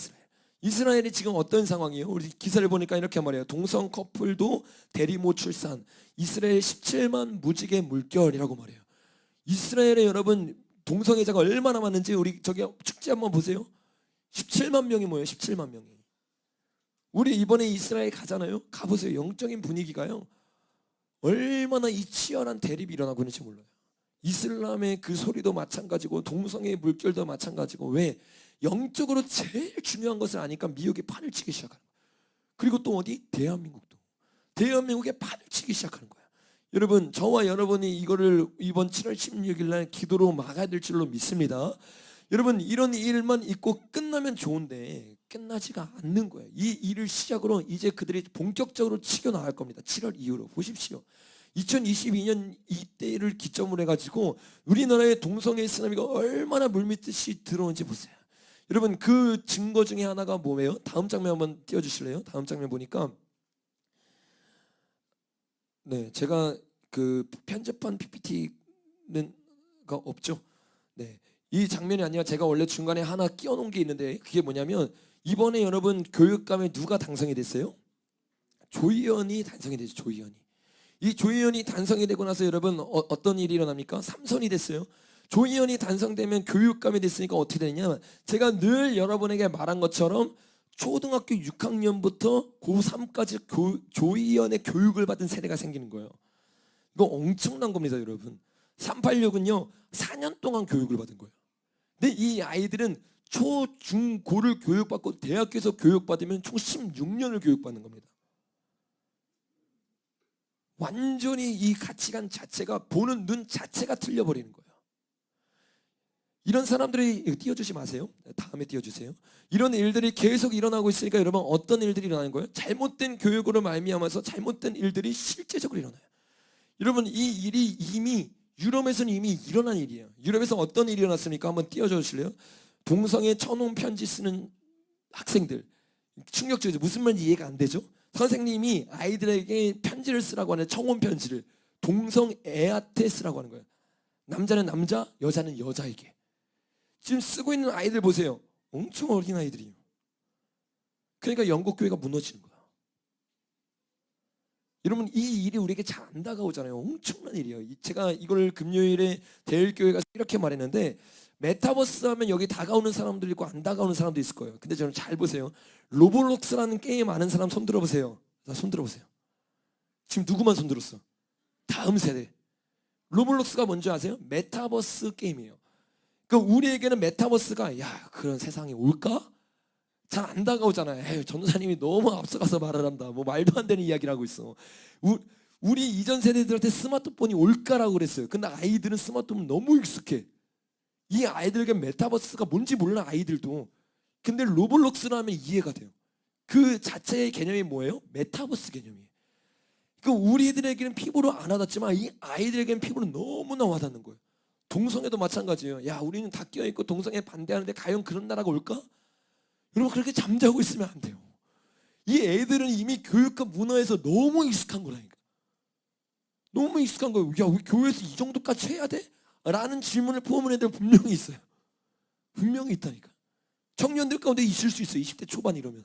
S1: 이스라엘이 지금 어떤 상황이에요? 우리 기사를 보니까 이렇게 말해요. 동성 커플도 대리모 출산, 이스라엘 17만 무지개 물결이라고 말해요. 이스라엘에 여러분 동성애자가 얼마나 많은지 우리 저기 축제 한번 보세요. 17만 명이 뭐예요? 17만 명이. 우리 이번에 이스라엘 가잖아요. 가보세요. 영적인 분위기가요. 얼마나 이 치열한 대립이 일어나고 있는지 몰라요. 이슬람의 그 소리도 마찬가지고 동성애의 물결도 마찬가지고 왜? 영적으로 제일 중요한 것을 아니까 미혹에 판을 치기 시작하는 거예요. 그리고 또 어디? 대한민국도. 대한민국에 판을 치기 시작하는 거예요. 여러분 저와 여러분이 이거를 이번 7월 16일 날 기도로 막아야 될 줄로 믿습니다. 여러분 이런 일만 있고 끝나면 좋은데 끝나지가 않는 거예요. 이 일을 시작으로 이제 그들이 본격적으로 치겨 나갈 겁니다. 7월 이후로 보십시오. 2022년 이때를 기점으로 해가지고 우리나라의 동성애 쓰나미가 얼마나 물밀듯이 들어오는지 보세요. 여러분 그 증거 중에 하나가 뭐예요? 다음 장면 한번 띄워주실래요? 다음 장면 보니까 네 제가 그 편집한 PPT는 없죠. 네. 이 장면이 아니라 제가 원래 중간에 하나 끼워놓은 게 있는데 그게 뭐냐면 이번에 여러분 교육감에 누가 당선이 됐어요? 조희연이 당선이 됐죠. 조희연이. 이 조희연이 당선이 되고 나서 여러분 어떤 일이 일어납니까? 삼선이 됐어요. 조희연이 당선되면 교육감이 됐으니까 어떻게 되냐? 제가 늘 여러분에게 말한 것처럼 초등학교 6학년부터 고3까지 조희연의 교육을 받은 세대가 생기는 거예요. 이거 엄청난 겁니다, 여러분. 386은요 4년 동안 교육을 받은 거예요. 근데 이 아이들은 초, 중, 고를 교육받고 대학교에서 교육받으면 총 16년을 교육받는 겁니다. 완전히 이 가치관 자체가 보는 눈 자체가 틀려버리는 거예요. 이런 사람들이 띄워주지 마세요. 다음에 띄워주세요. 이런 일들이 계속 일어나고 있으니까 여러분 어떤 일들이 일어나는 거예요? 잘못된 교육으로 말미암아서 잘못된 일들이 실제적으로 일어나요. 여러분 이 일이 이미 유럽에서는 이미 일어난 일이에요. 유럽에서 어떤 일이 일어났습니까? 한번 띄워주실래요? 동성애 천혼 편지 쓰는 학생들, 충격적이죠. 무슨 말인지 이해가 안 되죠. 선생님이 아이들에게 편지를 쓰라고 하는 청혼 편지를 동성애한테 쓰라고 하는 거예요. 남자는 남자, 여자는 여자에게. 지금 쓰고 있는 아이들 보세요. 엄청 어린 아이들이에요. 그러니까 영국 교회가 무너지는 거야. 여러분, 이 일이 우리에게 잘 안 다가오잖아요. 엄청난 일이에요. 제가 이걸 금요일에 대일교회가 이렇게 말했는데, 메타버스 하면 여기 다가오는 사람들 있고 안 다가오는 사람도 있을 거예요. 근데 저는 잘 보세요. 로블록스라는 게임 아는 사람 손 들어보세요. 자, 손 들어보세요. 지금 누구만 손 들었어? 다음 세대. 로블록스가 뭔지 아세요? 메타버스 게임이에요. 그러니까 우리에게는 메타버스가 야, 그런 세상이 올까? 잘 안 다가오잖아요. 에휴, 전도사님이 너무 앞서가서 말을 한다. 뭐 말도 안 되는 이야기를 하고 있어. 우리 이전 세대들한테 스마트폰이 올까라고 그랬어요. 근데 아이들은 스마트폰 너무 익숙해. 이 아이들에게 메타버스가 뭔지 몰라, 아이들도. 근데 로블록스를 하면 이해가 돼요. 그 자체의 개념이 뭐예요? 메타버스 개념이에요. 그 우리들에게는 피부로 안 와닿지만 이 아이들에게는 피부로 너무나 와닿는 거예요. 동성애도 마찬가지예요. 야, 우리는 다 끼어있고 동성애 반대하는데 과연 그런 나라가 올까? 여러분, 그렇게 잠자고 있으면 안 돼요. 이 애들은 이미 교육과 문화에서 너무 익숙한 거라니까. 너무 익숙한 거예요. 야, 우리 교회에서 이 정도까지 해야 돼? 라는 질문을 포함한 애들 분명히 있어요. 분명히 있다니까. 청년들 가운데 있을 수 있어요. 20대 초반 이러면.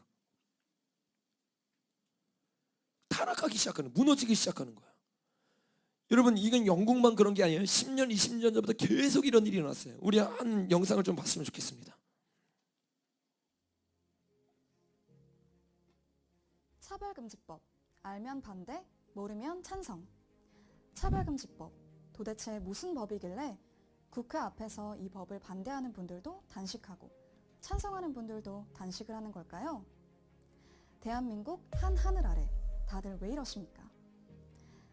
S1: 타락하기 시작하는, 무너지기 시작하는 거야. 여러분, 이건 영국만 그런 게 아니에요. 10년, 20년 전부터 계속 이런 일이 일어났어요. 우리 한 영상을 좀 봤으면 좋겠습니다.
S3: 차별금지법, 알면 반대, 모르면 찬성. 차별금지법, 도대체 무슨 법이길래 국회 앞에서 이 법을 반대하는 분들도 단식하고 찬성하는 분들도 단식을 하는 걸까요? 대한민국 한 하늘 아래 다들 왜 이러십니까?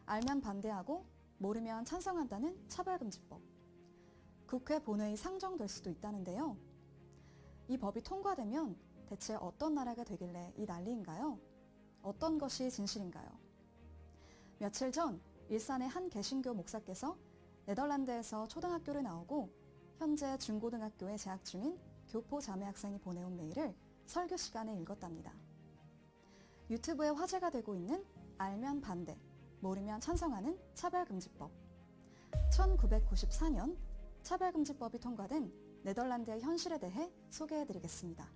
S3: 알면 반대하고 모르면 찬성한다는 차별금지법. 국회 본회의 상정될 수도 있다는데요. 이 법이 통과되면 대체 어떤 나라가 되길래 이 난리인가요? 어떤 것이 진실인가요? 며칠 전 일산의 한 개신교 목사께서 네덜란드에서 초등학교를 나오고 현재 중고등학교에 재학 중인 교포 자매 학생이 보내온 메일을 설교 시간에 읽었답니다. 유튜브에 화제가 되고 있는 알면 반대, 모르면 찬성하는 차별금지법. 1994년 차별금지법이 통과된 네덜란드의 현실에 대해 소개해드리겠습니다.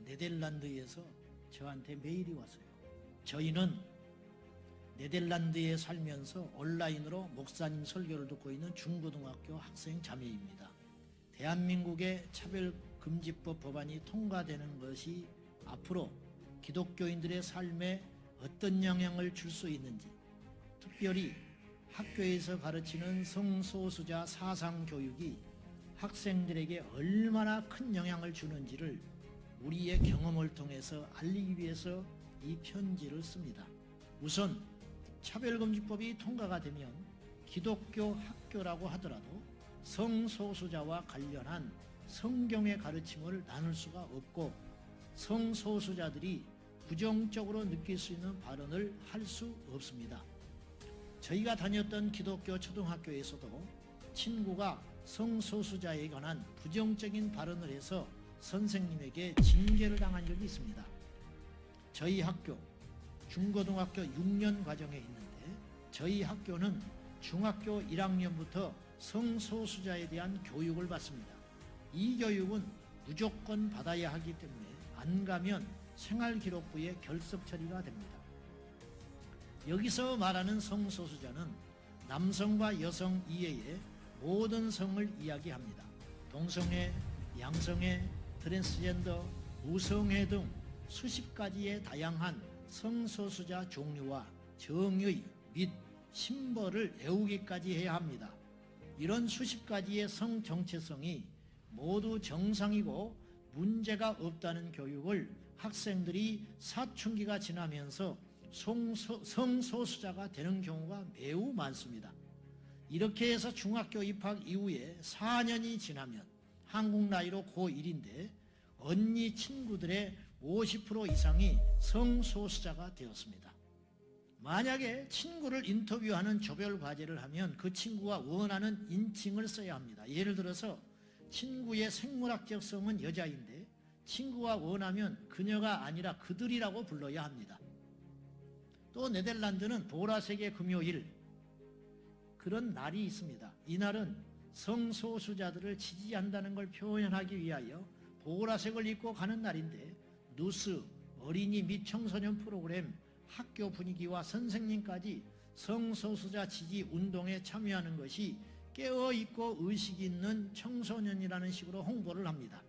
S4: 네덜란드에서 저한테 메일이 왔어요. 저희는 네덜란드에 살면서 온라인으로 목사님 설교를 듣고 있는 중고등학교 학생 자매입니다. 대한민국의 차별금지법 법안이 통과되는 것이 앞으로 기독교인들의 삶에 어떤 영향을 줄 수 있는지, 특별히 학교에서 가르치는 성소수자 사상교육이 학생들에게 얼마나 큰 영향을 주는지를 우리의 경험을 통해서 알리기 위해서 이 편지를 씁니다. 우선 차별금지법이 통과가 되면 기독교 학교라고 하더라도 성소수자와 관련한 성경의 가르침을 나눌 수가 없고 성소수자들이 부정적으로 느낄 수 있는 발언을 할 수 없습니다. 저희가 다녔던 기독교 초등학교에서도 친구가 성소수자에 관한 부정적인 발언을 해서 선생님에게 징계를 당한 적이 있습니다. 저희 학교 중고등학교 6년 과정에 있는데 저희 학교는 중학교 1학년부터 성소수자에 대한 교육을 받습니다. 이 교육은 무조건 받아야 하기 때문에 안 가면 생활기록부에 결석 처리가 됩니다. 여기서 말하는 성소수자는 남성과 여성 이외의 모든 성을 이야기합니다. 동성애, 양성애, 트랜스젠더, 우성애 등 수십 가지의 다양한 성소수자 종류와 정의 및 심벌을 배우기까지 해야 합니다. 이런 수십 가지의 성 정체성이 모두 정상이고 문제가 없다는 교육을 학생들이 사춘기가 지나면서 성소수자가 되는 경우가 매우 많습니다. 이렇게 해서 중학교 입학 이후에 4년이 지나면 한국 나이로 고1인데 언니 친구들의 50% 이상이 성소수자가 되었습니다. 만약에 친구를 인터뷰하는 조별 과제를 하면 그 친구가 원하는 인칭을 써야 합니다. 예를 들어서 친구의 생물학적 성은 여자인데 친구가 원하면 그녀가 아니라 그들이라고 불러야 합니다. 또 네덜란드는 보라색의 금요일 그런 날이 있습니다. 이날은 성소수자들을 지지한다는 걸 표현하기 위하여 보라색을 입고 가는 날인데 누스, 어린이 및 청소년 프로그램, 학교 분위기와 선생님까지 성소수자 지지 운동에 참여하는 것이 깨어있고 의식 있는 청소년이라는 식으로 홍보를 합니다.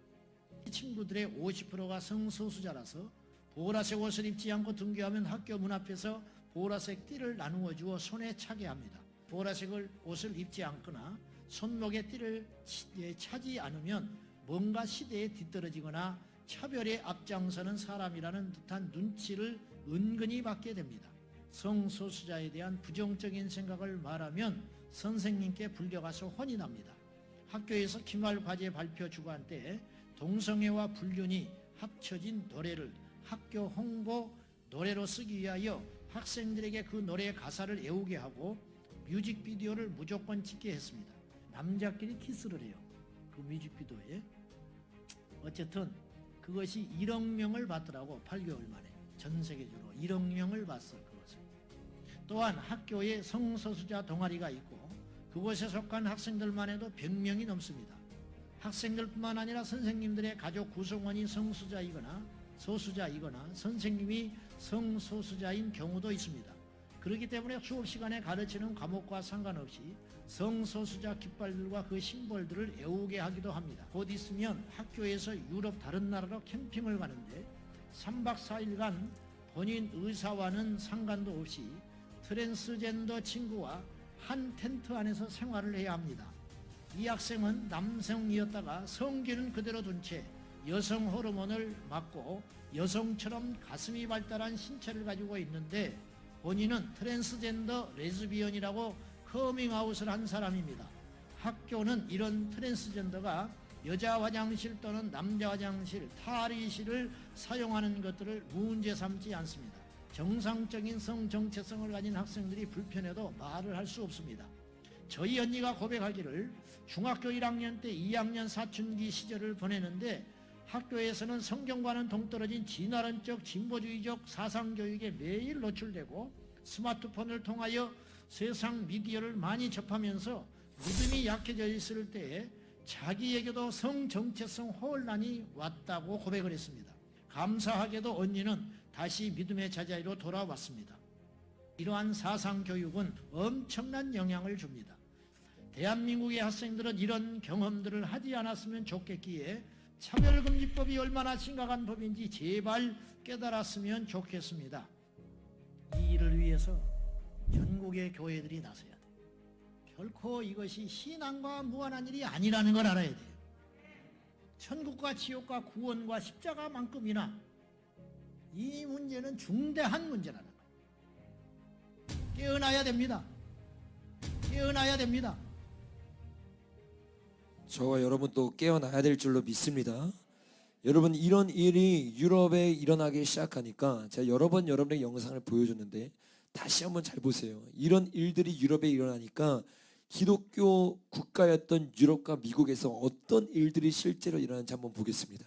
S4: 친구들의 50%가 성소수자라서 보라색 옷을 입지 않고 등교하면 학교 문 앞에서 보라색 띠를 나누어 주어 손에 차게 합니다. 보라색을 옷을 입지 않거나 손목에 띠를 차지 않으면 뭔가 시대에 뒤떨어지거나 차별에 앞장서는 사람이라는 듯한 눈치를 은근히 받게 됩니다. 성소수자에 대한 부정적인 생각을 말하면 선생님께 불려가서 혼이 납니다. 학교에서 기말 과제 발표 주관 때 동성애와 불륜이 합쳐진 노래를 학교 홍보 노래로 쓰기 위하여 학생들에게 그 노래의 가사를 외우게 하고 뮤직비디오를 무조건 찍게 했습니다. 남자끼리 키스를 해요. 그 뮤직비디오에. 어쨌든 그것이 1억 명을 봤더라고. 8개월 만에 전 세계적으로 1억 명을 봤어. 그것을. 또한 학교에 성소수자 동아리가 있고 그곳에 속한 학생들만 해도 100명이 넘습니다. 학생들뿐만 아니라 선생님들의 가족 구성원이 소수자이거나 선생님이 성소수자인 경우도 있습니다. 그렇기 때문에 수업 시간에 가르치는 과목과 상관없이 성소수자 깃발들과 그 심벌들을 외우게 하기도 합니다. 곧 있으면 학교에서 유럽 다른 나라로 캠핑을 가는데 3박 4일간 본인 의사와는 상관도 없이 트랜스젠더 친구와 한 텐트 안에서 생활을 해야 합니다. 이 학생은 남성이었다가 성기는 그대로 둔 채 여성 호르몬을 맞고 여성처럼 가슴이 발달한 신체를 가지고 있는데 본인은 트랜스젠더 레즈비언이라고 커밍아웃을 한 사람입니다. 학교는 이런 트랜스젠더가 여자 화장실 또는 남자 화장실, 탈의실을 사용하는 것들을 문제 삼지 않습니다. 정상적인 성 정체성을 가진 학생들이 불편해도 말을 할 수 없습니다. 저희 언니가 고백하기를 중학교 1학년 때 2학년 사춘기 시절을 보내는데 학교에서는 성경과는 동떨어진 진화론적 진보주의적 사상교육에 매일 노출되고 스마트폰을 통하여 세상 미디어를 많이 접하면서 믿음이 약해져 있을 때에 자기에게도 성정체성 혼란이 왔다고 고백을 했습니다. 감사하게도 언니는 다시 믿음의 제자리로 돌아왔습니다. 이러한 사상교육은 엄청난 영향을 줍니다. 대한민국의 학생들은 이런 경험들을 하지 않았으면 좋겠기에 차별금지법이 얼마나 심각한 법인지 제발 깨달았으면 좋겠습니다. 이 일을 위해서 전국의 교회들이 나서야 돼요. 결코 이것이 신앙과 무관한 일이 아니라는 걸 알아야 돼요. 천국과 지옥과 구원과 십자가만큼이나 이 문제는 중대한 문제라는 거예요. 깨어나야 됩니다. 깨어나야 됩니다.
S1: 저와 여러분도 깨어나야 될 줄로 믿습니다. 여러분, 이런 일이 유럽에 일어나기 시작하니까 제가 여러 번 여러분에게 영상을 보여줬는데 다시 한번 잘 보세요. 이런 일들이 유럽에 일어나니까 기독교 국가였던 유럽과 미국에서 어떤 일들이 실제로 일어나는지 한번 보겠습니다.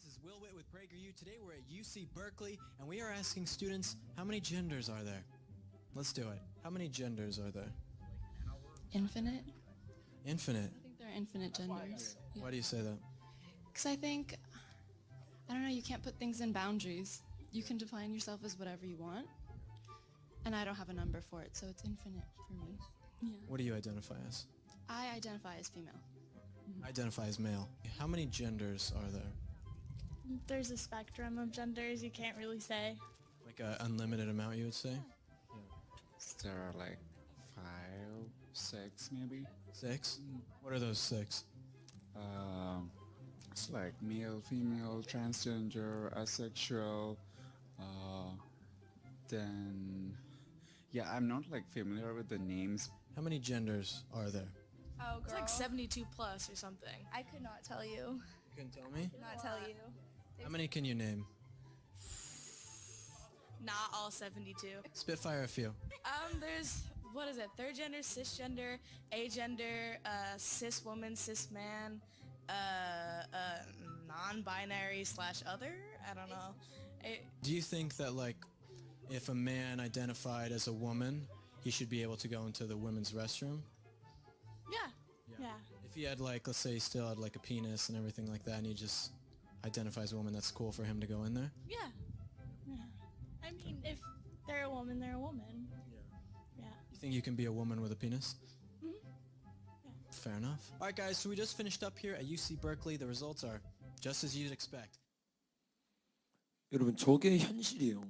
S5: This is Will Witt with PragerU. Today we're at UC Berkeley and we are asking students, how many genders are there? Let's do it. How many genders are there?
S6: Infinite.
S5: Infinite.
S6: I think there are infinite genders.
S5: Why do you say that?
S6: Because I think, I don't know, you can't put things in boundaries. You can define yourself as whatever you want. And I don't have a number for it, so it's infinite for me. Yeah.
S5: What do you identify as?
S6: I identify as female.
S5: I identify as male. How many genders are there?
S7: There's a spectrum of genders, you can't really say.
S5: Like an unlimited amount, you would say?
S8: There are like 5, 6 maybe.
S5: 6? What are those 6?
S8: It's like male, female, transgender, asexual. Then, yeah, I'm not like familiar with the names.
S5: How many genders are there?
S7: Oh,
S9: It's like 72 plus or something.
S7: I could not tell you.
S5: You can tell me?
S7: Not tell you.
S5: How many can you name?
S9: not all 72.
S5: Spitfire a few.
S9: There's, what is it, third gender, cisgender, agender, cis woman, cis man, non-binary / other? I don't know.
S5: Do you think that like if a man identified as a woman, he should be able to go into the women's restroom?
S9: Yeah.
S5: If he had like, let's say he still had like a penis and everything like that and he just identifies a woman, that's cool for him to go in there?
S7: Yeah. I mean, if they're a woman, they're a woman. Yeah.
S5: You think you can be a woman with a penis?
S7: Mhm.
S5: Fair enough. All right, guys, so we just finished up here at UC Berkeley. The results are just as you'd expect.
S1: 여러분 저게 현실이에요.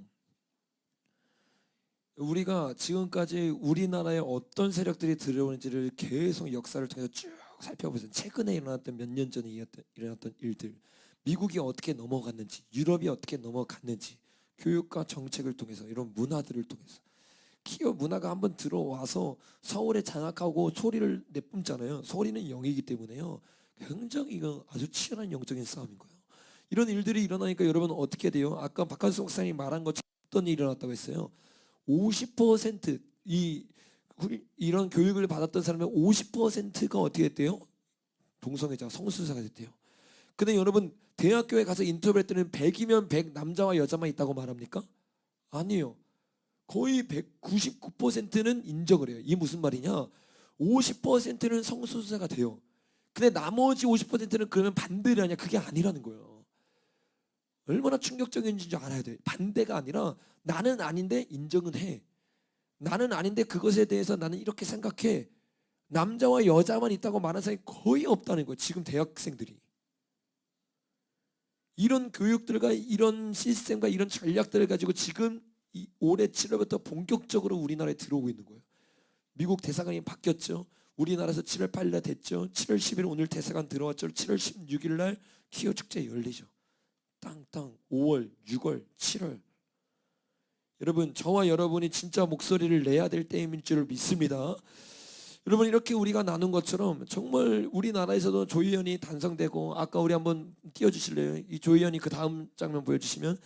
S1: 우리가 지금까지 우리나라에 어떤 세력들이 들어오는지를 계속 역사를 통해서 쭉 살펴보세요. 최근에 일어났던 몇 년 전에 일어났던 일들, 미국이 어떻게 넘어갔는지, 유럽이 어떻게 넘어갔는지, 교육과 정책을 통해서 이런 문화들을 통해서 키어 문화가 한번 들어와서 서울에 장악하고 소리를 내뿜잖아요. 소리는 영이기 때문에요. 굉장히 이거 아주 치열한 영적인 싸움인 거예요. 이런 일들이 일어나니까 여러분 어떻게 돼요? 아까 박한수 목사님이 말한 것처럼 어떤 일이 일어났다고 했어요. 50% 이런 교육을 받았던 사람의 50%가 어떻게 됐대요? 동성애자, 성소수자가 됐대요. 근데 여러분 대학교에 가서 인터뷰했더니 100이면 100 남자와 여자만 있다고 말합니까? 아니에요. 거의 99%는 인정을 해요. 이게 무슨 말이냐? 50%는 성소수자가 돼요. 근데 나머지 50%는 그러면 반대를 하냐? 그게 아니라는 거예요. 얼마나 충격적인지 알아야 돼. 반대가 아니라 나는 아닌데 인정은 해. 나는 아닌데 그것에 대해서 나는 이렇게 생각해. 남자와 여자만 있다고 말하는 사람이 거의 없다는 거예요. 지금 대학생들이. 이런 교육들과 이런 시스템과 이런 전략들을 가지고 지금 올해 7월부터 본격적으로 우리나라에 들어오고 있는 거예요. 미국 대사관이 바뀌었죠. 우리나라에서 7월 8일 날 됐죠. 7월 10일 오늘 대사관 들어왔죠. 7월 16일 날 키어 축제 열리죠. 땅땅 5월, 6월, 7월. 여러분 저와 여러분이 진짜 목소리를 내야 될 때인 줄 믿습니다. 여러분 이렇게 우리가 나눈 것처럼 정말 우리나라에서도 조희연이 탄생되고 아까 우리 한번 띄워주실래요? 이 조희연이 그 다음 장면 보여주시면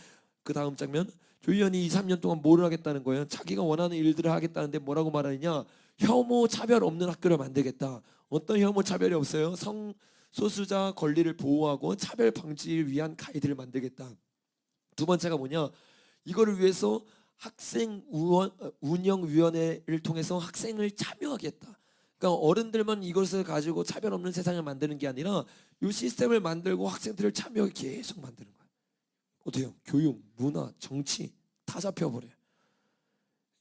S1: 그 다음 장면 조희연이 2, 3년 동안 뭐를 하겠다는 거예요? 자기가 원하는 일들을 하겠다는데 뭐라고 말하느냐? 혐오 차별 없는 학교를 만들겠다. 어떤 혐오 차별이 없어요? 성소수자 권리를 보호하고 차별 방지를 위한 가이드를 만들겠다. 두 번째가 뭐냐? 이거를 위해서 학생 운영위원회를 통해서 학생을 참여하겠다. 그러니까 어른들만 이것을 가지고 차별 없는 세상을 만드는 게 아니라 이 시스템을 만들고 학생들을 참여하게 계속 만드는 거예요. 어때요? 교육, 문화, 정치 다 잡혀버려요.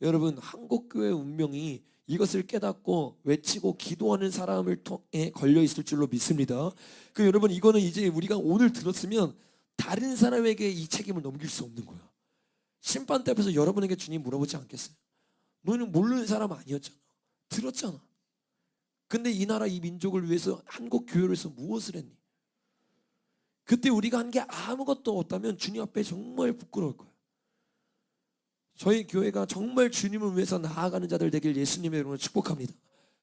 S1: 여러분 한국교회 운명이 이것을 깨닫고 외치고 기도하는 사람을 통해 걸려 있을 줄로 믿습니다. 그 여러분 이거는 이제 우리가 오늘 들었으면 다른 사람에게 이 책임을 넘길 수 없는 거야. 심판대 앞에서 여러분에게 주님 물어보지 않겠어요? 너희는 모르는 사람 아니었잖아. 들었잖아. 근데 이 나라 이 민족을 위해서 한국 교회를 위해서 무엇을 했니? 그때 우리가 한 게 아무것도 없다면 주님 앞에 정말 부끄러울 거예요. 저희 교회가 정말 주님을 위해서 나아가는 자들 되길 예수님의 이름으로 축복합니다.